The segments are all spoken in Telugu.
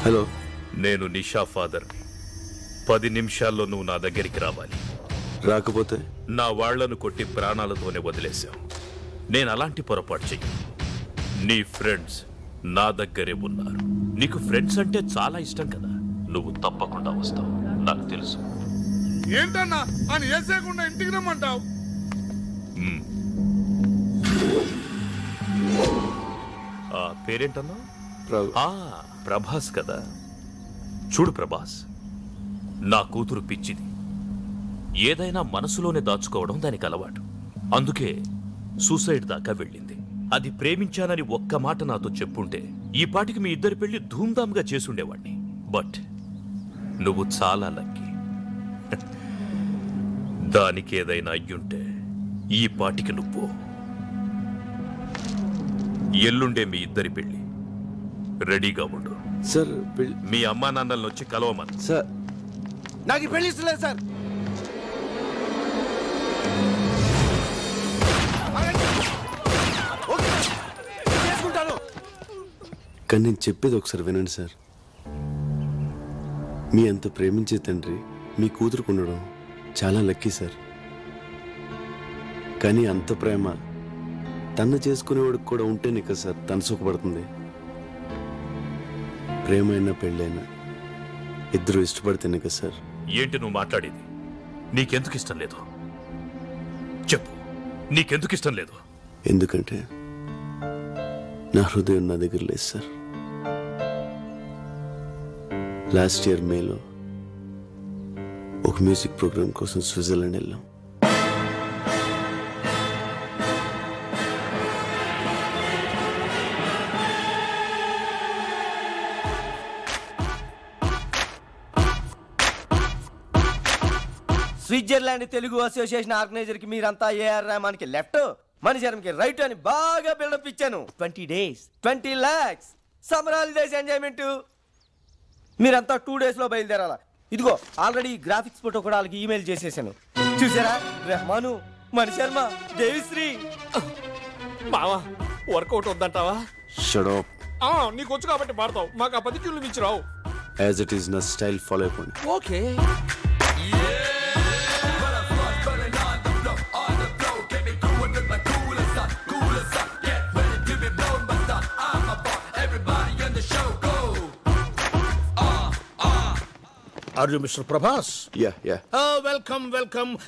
హలో, నేను నిషా ఫాదర్. 10 నిమిషాల్లో నువ్వు నా దగ్గరికి రావాలి. రాకపోతే నా వాళ్లను కొట్టి ప్రాణాలతోనే వదిలేశావు. నేను అలాంటి పొరపాటు చెయ్యి. నీ ఫ్రెండ్స్ నా దగ్గరే ఉన్నారు. నీకు ఫ్రెండ్స్ అంటే చాలా ఇష్టం కదా. నువ్వు తప్పకుండా వస్తావు, నాకు తెలుసు. ఏంటన్నా అని వేసేయకుండా ఇంటికి రమ్మంటావు? పేరేంటన్నా? ప్రభాస్ కదా. చూడు ప్రభాస్, నా కూతురు పిచ్చిది. ఏదైనా మనసులోనే దాచుకోవడం దానికి అలవాటు. అందుకే సూసైడ్ దాకా వెళ్ళింది. అది ప్రేమించానని ఒక్క మాట నాతో చెప్పుంటే ఈ పాటికి మీ ఇద్దరి పెళ్లి ధూమ్ధామ్గా చేసుండేవాణ్ణి. బట్ నువ్వు చాలా లక్కీ. దానికి ఏదైనా అయ్యుంటే ఈ పాటికి నువ్వు. ఎల్లుండే మీ ఇద్దరి పెళ్లి. రెడీగా ఉండు. సార్, మీ అమ్మా నాన్నలను వచ్చి కలవమని. సార్, నాకు పెళ్లి ఇస్తలేదు సార్. కానీ నేను చెప్పేది ఒకసారి వినండి సార్. మీ అంత ప్రేమించే తండ్రి మీ కూతురుకు ఉండడం చాలా లక్కీ సార్. కానీ అంత ప్రేమ తను చేసుకునేవాడికి కూడా ఉంటేనే కదా సార్ తను సుఖపడుతుంది. ప్రేమైనా పెళ్ళైనా ఇద్దరు ఇష్టపడితేనే కదా సార్. ఏంటి నువ్వు మాట్లాడేది? నీకెందుకు ఇష్టం లేదు చెప్పు. నీకెందుకు ఇష్టం లేదు? ఎందుకంటే నా హృదయం నా దగ్గర లేదు సార్. లాస్ట్ ఇయర్ మేలో ఒక మ్యూజిక్ ప్రోగ్రామ్ కోసం స్విట్జర్లాండ్ వెళ్ళాం. స్విట్జర్లాండ్ తెలుగు అసోసియేషన్ ఆర్గనైజర్ కి మీరంతా ఏఆర్ రెహమాన్ కి లెఫ్ట్, మణిశరం కి రైట్ అని బాగా బిల్డప్ ఇచ్చాను. 20 days 20 lakhs summer holidays enjoyment. మీరంతా 2 days లో బయలుదేరాలా. ఇదిగో ఆల్రెడీ గ్రాఫిక్స్ ఫోటో కూడా వాళ్ళకి ఈమెయిల్ చేసేసాను. చూసారా? రెహమాను, మణిశర్మ, దేవిశ్రీ. బావా వర్కౌట్ వద్దంటావా? Shut up. నీకు వచ్చు కాబట్టి పాడతావు, మాకు ఆ 10 ట్యూన్లు మించి రావు. యాజ్ ఇట్ ఈస్ నా స్టైల్ ఫాలో అయిపోండి. Okay. Are you Mr. Prabhas? Yeah. Welcome.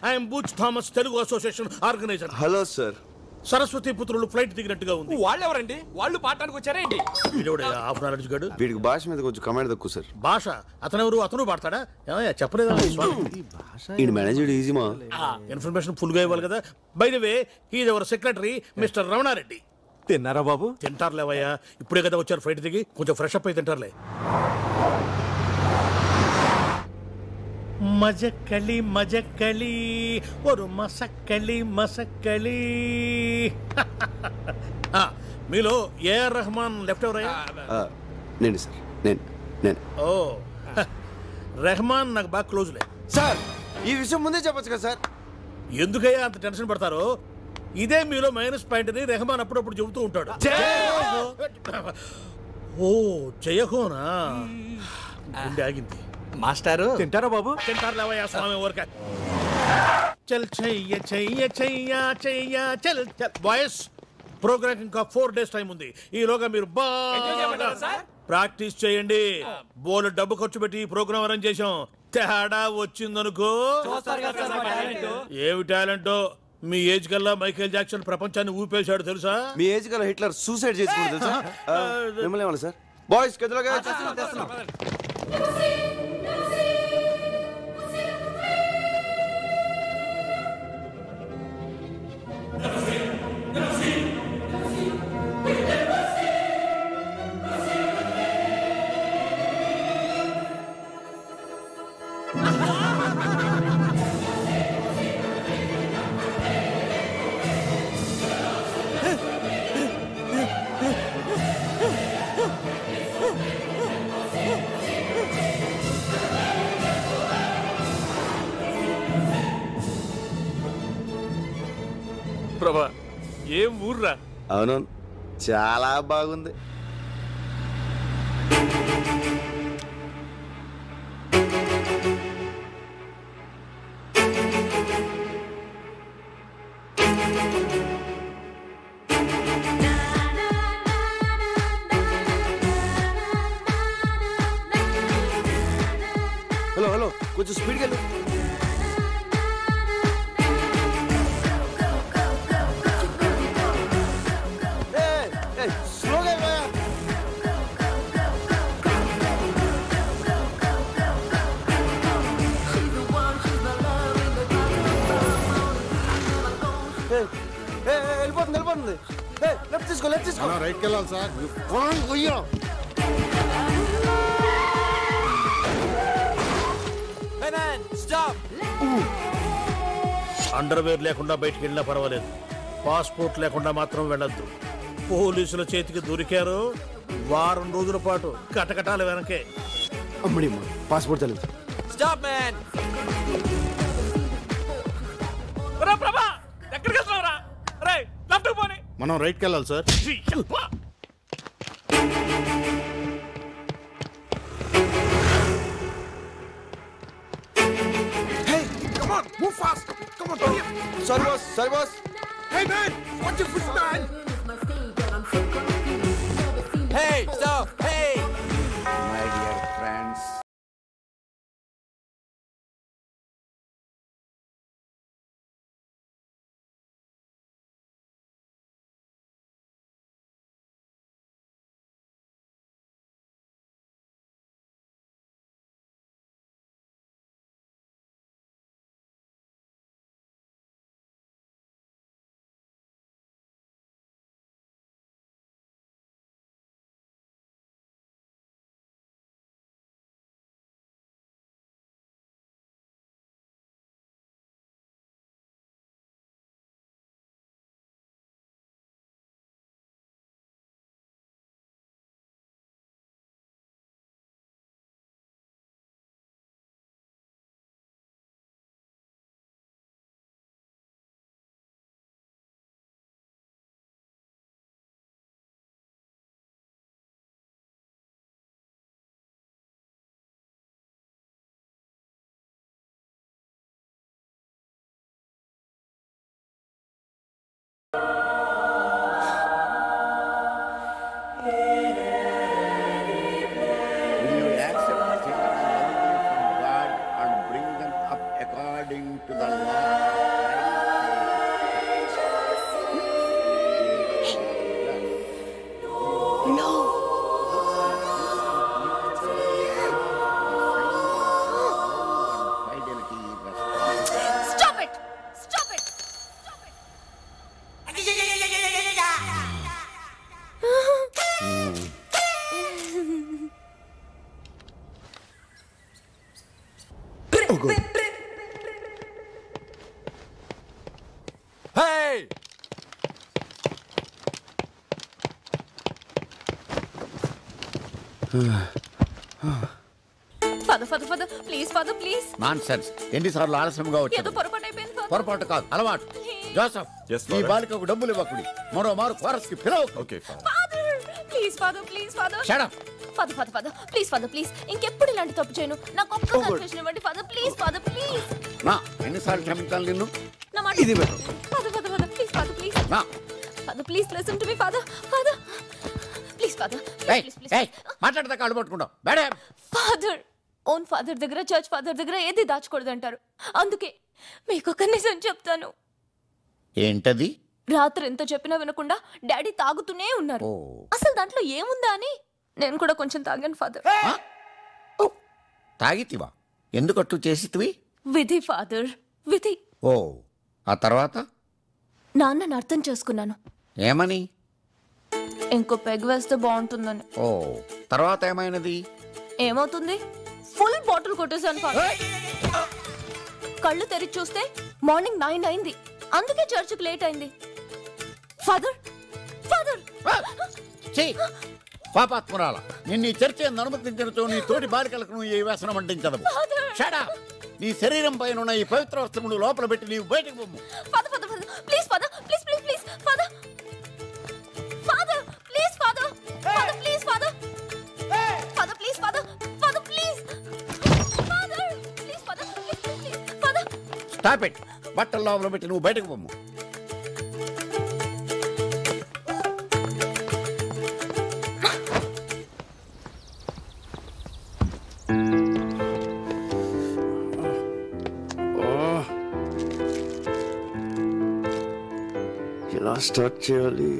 I am Butch Thomas, Telugu Association organizer. Hello sir. Saraswati పుత్రులు ఫ్లైట్ దిగినట్టుగా ఉంది. వాళ్ళెవరండి? వాళ్ళు పాడటానికి వచ్చారేంటి? హాఫ్ నాలెడ్జ్ గడు. వీడికి భాష మీద కొంచెం కమాండ్ తక్కువ సార్. భాష అతనెవరు? అతను పాడతాడా? చెప్పలేదా? ఈ మేనేజర్ ఈజీమా. ఇన్ఫర్మేషన్ ఫుల్ గా ఇవ్వాలి కదా. By the way, he is our secretary mister Ramana Reddy. తిన్నారా బాబు? తింటారులేవయ్యా, ఇప్పుడే కదా వచ్చారు ఫ్లైట్ దిగి. కొంచెం ఫ్రెష్ అప్ అయి తింటారులే. మజక్కలి ఒక మసక్కలి. మీలో ఏఆర్ రెహమాన్ లెఫ్ట్ ఎవరయ్యా? నేను సార్, నేను. ఓ, రెహమాన్ నాకు బాగా క్లోజ్లే. సార్, ఈ విషయం ముందే చెప్పొచ్చు కదా సార్. ఎందుకయ్యా అంత టెన్షన్ పడతారు? ఇదే మీలో మైనస్ పాయింట్ అని రెహమాన్ అప్పుడప్పుడు చెబుతూ ఉంటాడు. ఓ, జయహోనా? గుండె ఆగింది. మాస్టారు తింటారా బాబు? తింటారులేవయ్యా స్వామి ఊరక. చల్ చల్ బాయ్స్, ప్రోగ్రామ్ ఇంకా 4 days టైం ఉంది. ఈలోగా మీరు బాగా ప్రాక్టీస్ చేయండి. బోలు డబ్బు ఖర్చు పెట్టి ఈ ప్రోగ్రామ్ అరేంజ్ చేసాం. తేడా వచ్చిందనుకో. ఏమి టాలెంటో. మీ ఏజ్ కల్లా మైకేల్ జాక్సన్ ప్రపంచాన్ని ఊపేశాడు తెలుసా? మీ ఏజ్ కల్లా హిట్లర్ సూసైడ్ చేసుకున్నాడు తెలుసా? మిమ్మల్ని ఏమన్నా సార్? బాయ్స్ గదిలోగా ప్రభా, ఏం ఊర్రా? అవును, చాలా బాగుంది. కొంచెం స్పీడ్గా వెళ్ళు. స్లోగా వెళ్ళవయ్యా. వెళ్ళిపోతుంది. లెఫ్ట్ తీసుకో. రైట్కి వెళ్ళాలి సార్. అండర్వేర్ లేకుండా బయటికి వెళ్ళినా పర్వాలేదు, పాస్పోర్ట్ లేకుండా మాత్రం వెళ్ళొద్దు. పోలీసుల చేతికి దొరికారు, వారం రోజుల పాటు కటకటాల వెనకే. అమ్మడి పాస్పోర్ట్ తెలియదు. Stop man. ప్రభా ఎక్కడికి వెళ్తున్నావురా? రే లెఫ్ట్ పోనీ. మనం రైట్కి వెళ్ళాలి sir. Sorry boss. Hey, stop. Hey. My dear friends, will you accept children only from God and bring them up according to the law? Stop it! Stop it! Hey. Father, please, Father, please. Nonsense. ఎన్నిసార్లు ఆలస్యంగా ఏదో వచ్చాడు? పొరపాటు అయిపోయింది, Father. పొరపాటు కాదు, అలవాటు. జోసఫ్, ఈ బాలికకు డబ్బులు ఇవ్వకుడి. మరో మారు కోరస్ కి పిలవకు. Father, please, Father, please, Father. Shut up. Father, please, Father, please. ఇంకెప్పుడు ఇలాంటి తప్పు చేయను. నాకు ఒక్క కన్ఫెషన్ ఇవ్వండి, Father, please, Father, please. నా ఎన్నిసార్లు క్షమించాలి నిన్ను? నా మాట ఇది Father, please, Father, please. నా Father, please listen to me, Father. Please, Father. ఏయ్ ఏయ్ మాట్లాడదా కాళ్ళు పట్టుకుంటావు. బేడే. Father, ఓన్ ఫాదర్ దగ్గర, చర్చ్ ఫాదర్ దగ్గర ఏది దాచకూడదు అంటారు. అందుకే మీకు ఒక నిజం చెప్తాను. ఏంటది? రాత్రి ఎంత చెప్పినా వినకుండా డాడీ తాగుతూనే ఉన్నారు. అసలు దాంట్లో ఏముందా అని నేను కూడా కొంచెం తాగాను, ఫాదర్. తాగితివా? ఎందుకట్టు చేసితివి? విధి, ఫాదర్, విధి. ఓ, ఆ తర్వాత? నాన్నని అర్థం చేసుకున్నాను. ఏమని? ఇంకో పెగ్ వేస్తే బాగుంటుందని. ఓ, తర్వాత ఏమైనది? ఏమవుతుంది? ఫుల్ బాటిల్ కొట్టేశాను, ఫాదర్. కళ్ళు తెరిచి చూస్తే మార్నింగ్ 9 అయింది. అందుకే చర్చికి లేట్ అయింది. ఫాదర్, పాపాత్మురాల, నిన్ను ఈ చర్చ అనుమతించడంతో నీ తోటి బాలికలకు నువ్వు ఈ వ్యసనం అంటించదు. షడా, నీ శరీరం పైన ఉన్న ఈ పవిత్ర వస్త్రములు లోపల పెట్టి నీవు బయటకు పొమ్ము. Please father, please father, father please father, please father, please father, please father. Stop it. బట్టల లోపల పెట్టి నువ్వు బయటకు పొమ్ము. స్టార్ట్ చేయాలి?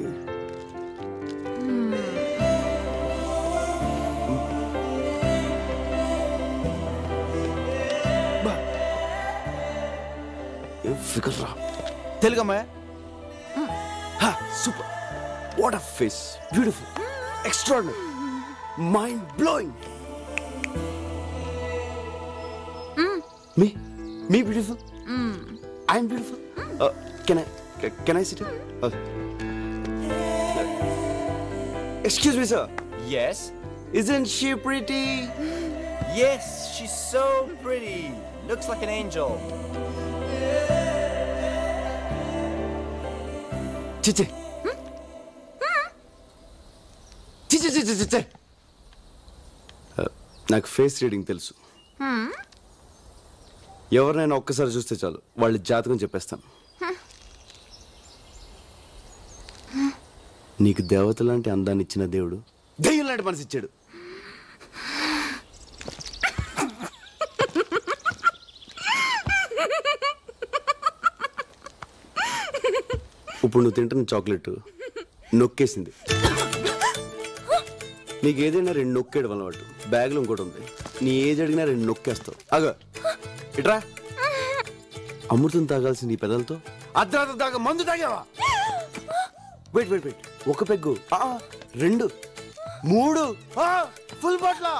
ఫిగర్ రా. తెలుగమ్మా. Super. What a face. Beautiful. Extraordinary. Mind blowing. Me beautiful? I'm beautiful? Can I sit here? Excuse me, sir. Yes. Isn't she pretty? Yes, she's so pretty. Looks like an angel. Chiche. Chiche. నాకు ఫేస్ రీడింగ్ తెలుసు. ఎవరినైనా ఒక్కసారి చూస్తే చాలు వాళ్ళ జాతకం చెప్పేస్తాను. నీకు దేవత లాంటి అందాన్ని ఇచ్చిన దేవుడు దెయ్యం లాంటి మనసు ఇచ్చాడు. ఇప్పుడు నువ్వు తింటున్న చాక్లెట్ నొక్కేసింది. నీకు ఏదైనా 2 నొక్కేయడం అలవాటు. బ్యాగ్లో ఇంకోటి ఉంది. నీ ఏజ్ అడిగినా 2 నొక్కేస్తావు. అగో ఇట్రా. అమృతం తాగాల్సింది ఈ పెదలతో అర్ధరాత్రి దాకా మందు తాగావా? వెయిట్. ఒక peg, 2, 3, full bottle.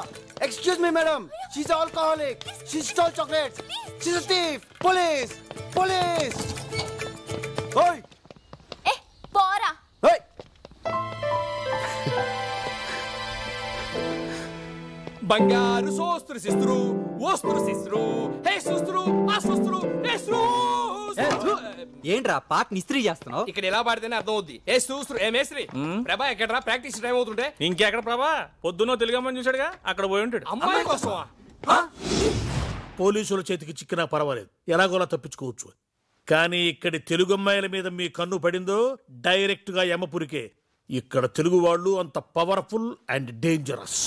Excuse me madam, she's alcoholic. She stall chocolates. She's a thief. Police. ఓయ్ ఏ పోరా. ఓయ్. బంగారు సోస్త్రు సిస్త్రు ఓస్త్రు సిస్త్రు హే సుస్త్రు ఆ సుస్త్రు హే ఏంట్రా పాట నిస్త్రీ చేస్తున్నావు? ఇక్కడ ఎలా పాడితేనే అర్థం అవుద్ది. ఏ సూస్త్రు ఏ మేస్త్రి. ప్రభా ఎక్కడరా ప్రాక్టీస్ టైం అవుతుంటే? ఇంకెక్కడ ప్రభా? పొద్దున్న తెలుగమ్మని చూశాడుగా, అక్కడ పోయి ఉంటాడు. అమ్మాయి కోసమా? పోలీసుల చేతికి చిక్కినా పర్వాలేదు, ఎలాగోలా తప్పించుకోవచ్చు. కానీ ఇక్కడి తెలుగు అమ్మాయిల మీద మీ కన్ను పడిందో డైరెక్ట్ గా యమపురికే. ఇక్కడ తెలుగు వాళ్ళు అంత పవర్ఫుల్ అండ్ డేంజరస్.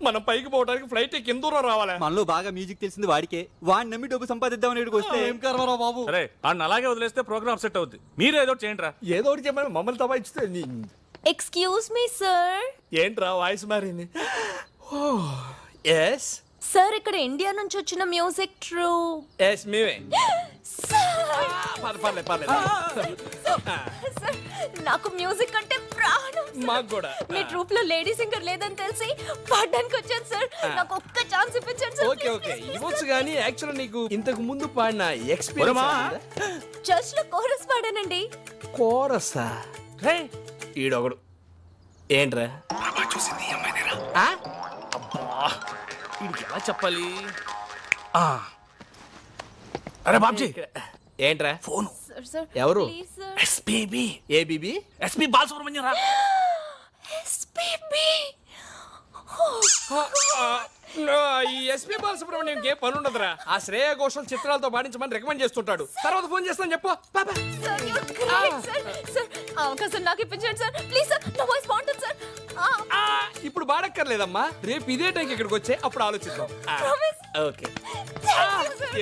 మనం పైకి పోవడానికి ఫ్లైట్ కింద దూరం రావాలా? మనలో బాగా మ్యూజిక్ తెలిసింది వాడికే. వాడిని నమ్మి డబ్బు సంపాదిద్దామని ఇక్కడికి వస్తే ఏం కర్మరా బాబు. అరే అన్న అలాగే వదిలేస్తే ప్రోగ్రామ్ సెట్ అవుద్ది. మీరు ఏదో చేయండి రా. ఏదో ఒకటి చెప్పండి, మమ్మల్ని తబాయిస్తే. Excuse me sir. ఏంట్రా వాయిస్ మారింది? ఎస్ సార్, ఇక్కడ ఇండియా నుంచి వచ్చిన మ్యూజిక్ ట్రూ. ఎస్ మేమే. నాకు మ్యూజిక్ అంటే ప్రాణం. మాకు కూడా. మీ ట్రూప్ లో లేడీ సింగర్ లేదని తెలిసి పాడడానికి వచ్చాను సార్. నాకు ఒక్క ఛాన్స్ ఇప్పించండి సార్. ఓకే ఇవ్వచ్చు కానీ యాక్చువల్ నీకు ఇంతకు ముందు పాడిన ఎక్స్పీరియన్స్. చర్చ్ లో కోరస్ పాడానండి. కోరసా? రే ఈడొకడు. ఏంట్రా చూసింది అమ్మాయినేరా? వీడికి ఎలా చెప్పాలి? అరే బాబ్జీ. ఏంట్రా ఫోను? ఎవరు? ఎస్పీబీ. ఏబీబీ? ఎస్పీ బాలసుబ్రహ్మణ్యం రా. ఎస్పీబీ. ఈ ఎస్పీ బాలసుబ్రహ్మణ్యం ఏ పని ఉండదురా. ఆ శ్రేయ ఘోషల్ చిత్రాలతో పాడించమని రికమెండ్ చేస్తుంటాడు. తర్వాత ఫోన్ చేస్తాను చెప్పు. అవకాశం నాకు ఇప్పించండి సార్ ప్లీజ్ సార్. నా వాయిస్ బాగుంటుంది సార్. ఇప్పుడు బాడక్కర్లేదమ్మా, రేపు ఇదే టైంకి ఇక్కడికి వచ్చే అప్పుడు ఆలోచిద్దాం. ఓకే.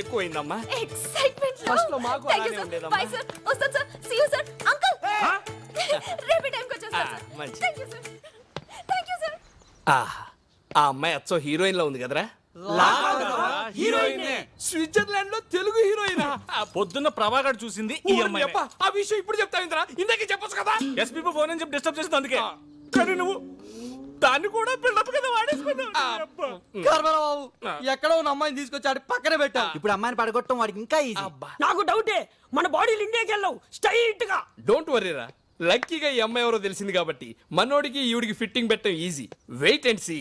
ఎక్కువైందమ్మా ఎక్సైట్మెంట్. ఫస్ట్ లో మాకు అలానే ఉండేదమ్మా. Bye sir. వస్తాను sir. See you sir. Uncle రేపు టైంకి వచ్చేస్తాను సార్. మంచి. Thank you sir. ఆ అమ్మాయి అచ్చో హీరోయిన్ లో ఉంది కదరా? హీరోయిన్. స్విట్జర్లాండ్ లో తెలుగు హీరోయిన్. పొద్దున్న ప్రభాకర్ చూసింది ఈ అమ్మాయి. ఆ విషయం ఇప్పుడు చెప్తావింద్రా, ఇందాకే చెప్పొచ్చు కదా. ఎస్పీ ఫోన్ అని చెప్పి డిస్టర్బ్ చేసింది అందుకే. కానీ నువ్వు దాన్ని కూడా బిల్డప్ కదా వాడేసుకున్నావు. బాబు ఎక్కడో ఉన్న అమ్మాయిని తీసుకొచ్చాడు పక్కన పెట్టా. ఇప్పుడు అమ్మాయిని పడగొట్టడం వాడికి ఇంకా ఈజీ. నాకు డౌటే, మన బాడీలు ఇండియాకి వెళ్ళవు స్ట్రైట్ గా. డోంట్ వరీరా, లక్కీగా ఈ అమ్మాయి ఎవరో తెలిసింది కాబట్టి మనోడికి ఈవిడికి ఫిట్టింగ్ పెట్టడం ఈజీ. Wait and see.